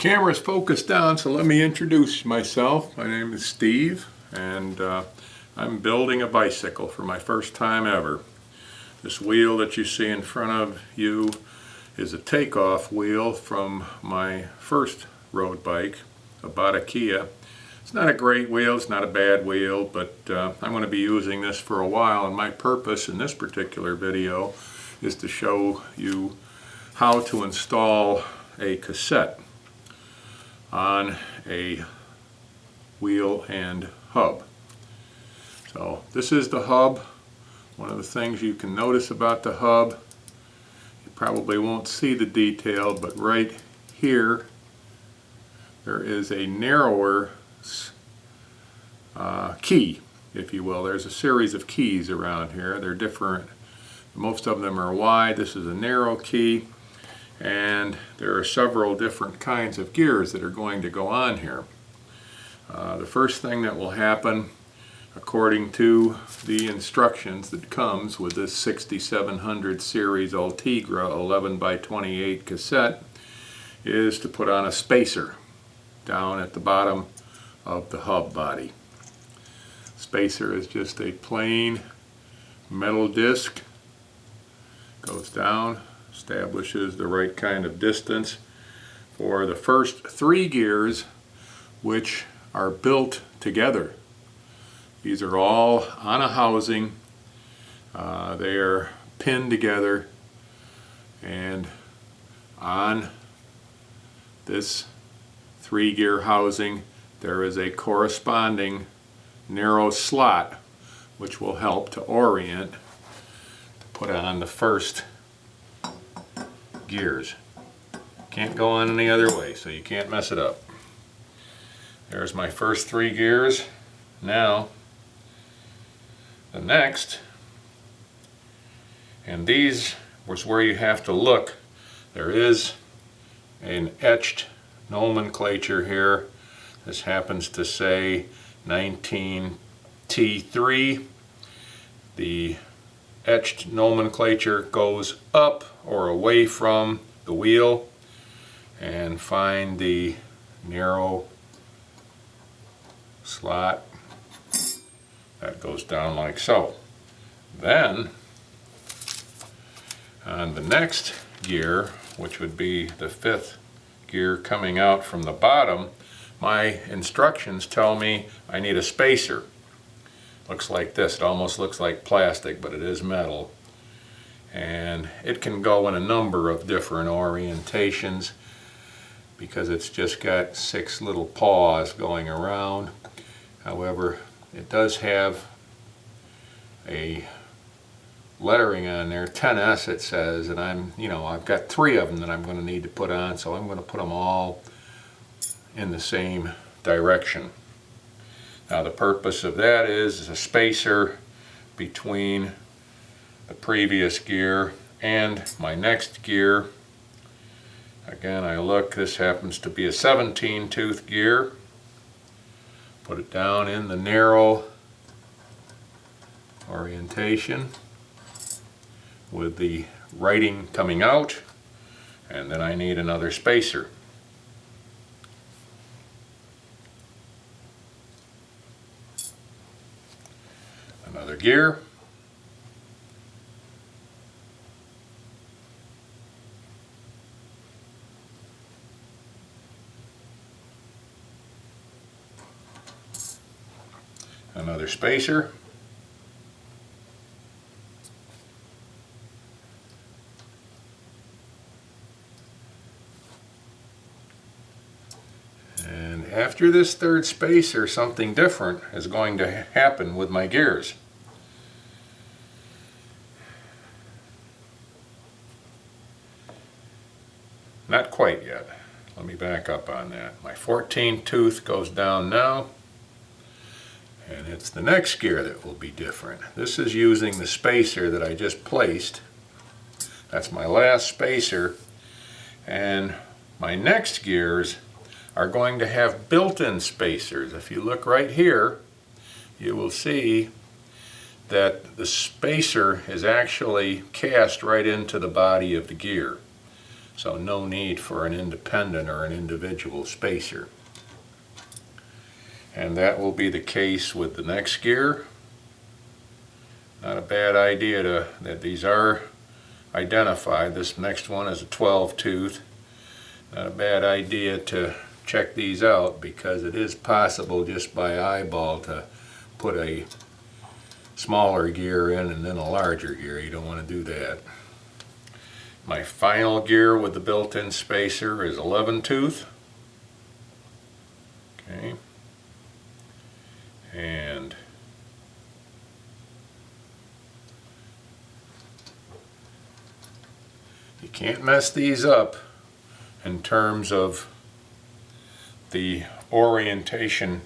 Camera's focused down, so let me introduce myself. My name is Steve, and I'm building a bicycle for my first time ever. This wheel that you see in front of you is a takeoff wheel from my first road bike, a Bada Kia. It's not a great wheel, it's not a bad wheel, but I'm going to be using this for a while, and my purpose in this particular video is to show you how to install a cassette on a wheel and hub. So this is the hub. One of the things you can notice about the hub, you probably won't see the detail, but right here there is a narrower key, if you will. There's a series of keys around here. They're different. Most of them are wide. This is a narrow key, and there are several different kinds of gears that are going to go on here. The first thing that will happen, according to the instructions that comes with this 6700 series Ultegra 11x28 cassette, is to put on a spacer down at the bottom of the hub body. Spacer is just a plain metal disc, goes down, establishes the right kind of distance for the first three gears, which are built together. These are all on a housing. They are pinned together, and on this three-gear housing there is a corresponding narrow slot which will help to orient to put on the first gears. Can't go on any other way, so you can't mess it up. There's my first three gears. Now the next, and these was where you have to look. There is an etched nomenclature here. This happens to say 19T3. The etched nomenclature goes up or away from the wheel, and find the narrow slot that goes down like so. Then on the next gear, which would be the fifth gear coming out from the bottom, my instructions tell me I need a spacer. Looks like this. It almost looks like plastic, but it is metal, and it can go in a number of different orientations because it's just got 6 little paws going around. However, it does have a lettering on there, 10S it says, and I've got 3 of them that I'm going to need to put on, so I'm going to put them all in the same direction. Now the purpose of that is a spacer between the previous gear and my next gear. Again, I look, this happens to be a 17-tooth gear. Put it down in the narrow orientation with the writing coming out, and then I need another spacer. Another gear. Another spacer. And after this third spacer, something different is going to happen with my gears. Not quite yet. Let me back up on that. My 14th tooth goes down now, and it's the next gear that will be different. This is using the spacer that I just placed. That's my last spacer, and my next gears are going to have built-in spacers. If you look right here, you will see that the spacer is actually cast right into the body of the gear. So no need for an independent or an individual spacer. And that will be the case with the next gear. Not a bad idea that these are identified. This next one is a 12 tooth. Not a bad idea to check these out, because it is possible just by eyeball to put a smaller gear in and then a larger gear. You don't want to do that. My final gear with the built-in spacer is 11 tooth. Okay. And you can't mess these up in terms of the orientation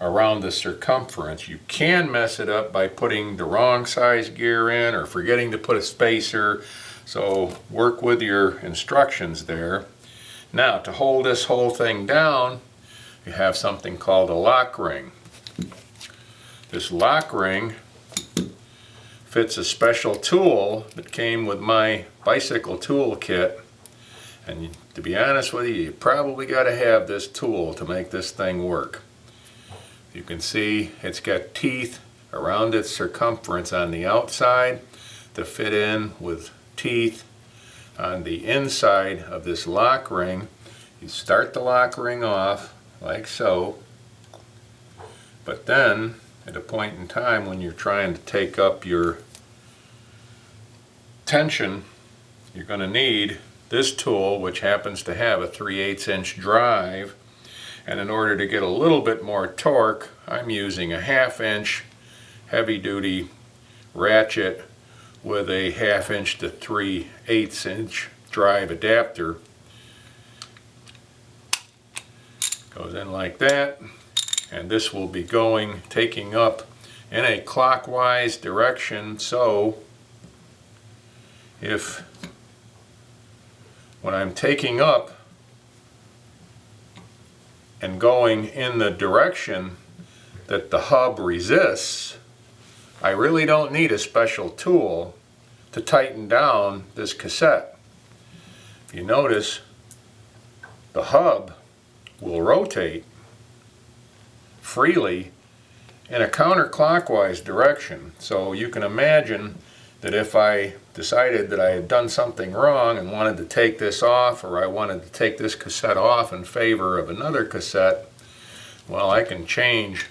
around the circumference. You can mess it up by putting the wrong size gear in or forgetting to put a spacer, so work with your instructions there. Now, to hold this whole thing down, you have something called a lock ring. This lock ring fits a special tool that came with my bicycle tool kit, and to be honest with you, you probably got to have this tool to make this thing work. You can see it's got teeth around its circumference on the outside to fit in with teeth on the inside of this lock ring. You start the lock ring off like so, but then at a point in time when you're trying to take up your tension, you're going to need this tool, which happens to have a 3/8 inch drive, and in order to get a little bit more torque, I'm using a 1/2 inch heavy duty ratchet with a 1/2 inch to 3/8 inch drive adapter. Goes in like that, and this will be taking up in a clockwise direction, so when I'm taking up and going in the direction that the hub resists, I really don't need a special tool to tighten down this cassette. If you notice, the hub will rotate freely in a counterclockwise direction. So you can imagine that if I decided that I had done something wrong and wanted to take this off, or I wanted to take this cassette off in favor of another cassette, well, I can change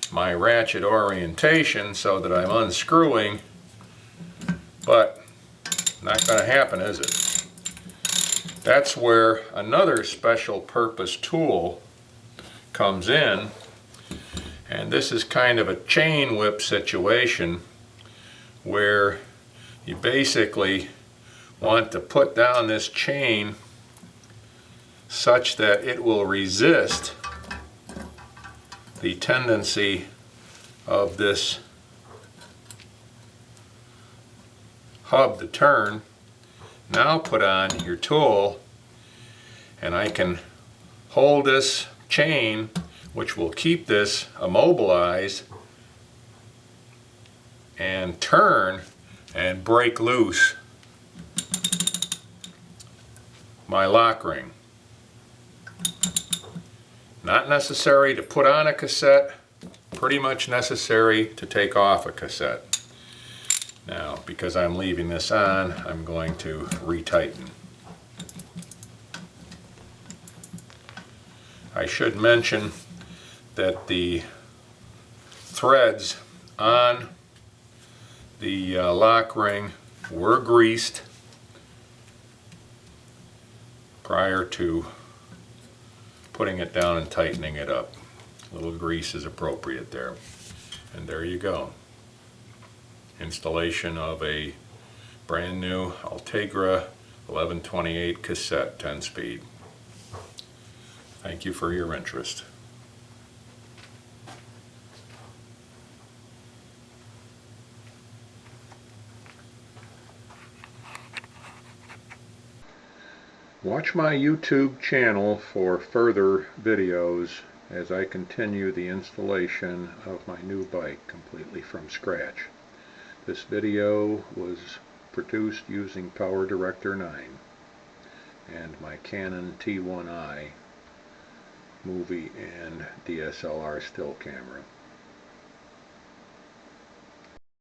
my ratchet orientation so that I'm unscrewing, but not going to happen, is it? That's where another special purpose tool comes in, and this is kind of a chain whip situation where you basically want to put down this chain such that it will resist the tendency of this hub to turn. Now put on your tool, and I can hold this chain, which will keep this immobilized, and turn and break loose my lock ring. Not necessary to put on a cassette, pretty much necessary to take off a cassette. Now, because I'm leaving this on, I'm going to retighten. I should mention that the threads on the lock ring were greased prior to putting it down and tightening it up. A little grease is appropriate there. And there you go. Installation of a brand new Ultegra 1128 cassette 10-speed. Thank you for your interest. Watch my YouTube channel for further videos as I continue the installation of my new bike completely from scratch. This video was produced using PowerDirector 9. and my Canon T1i movie and DSLR still camera.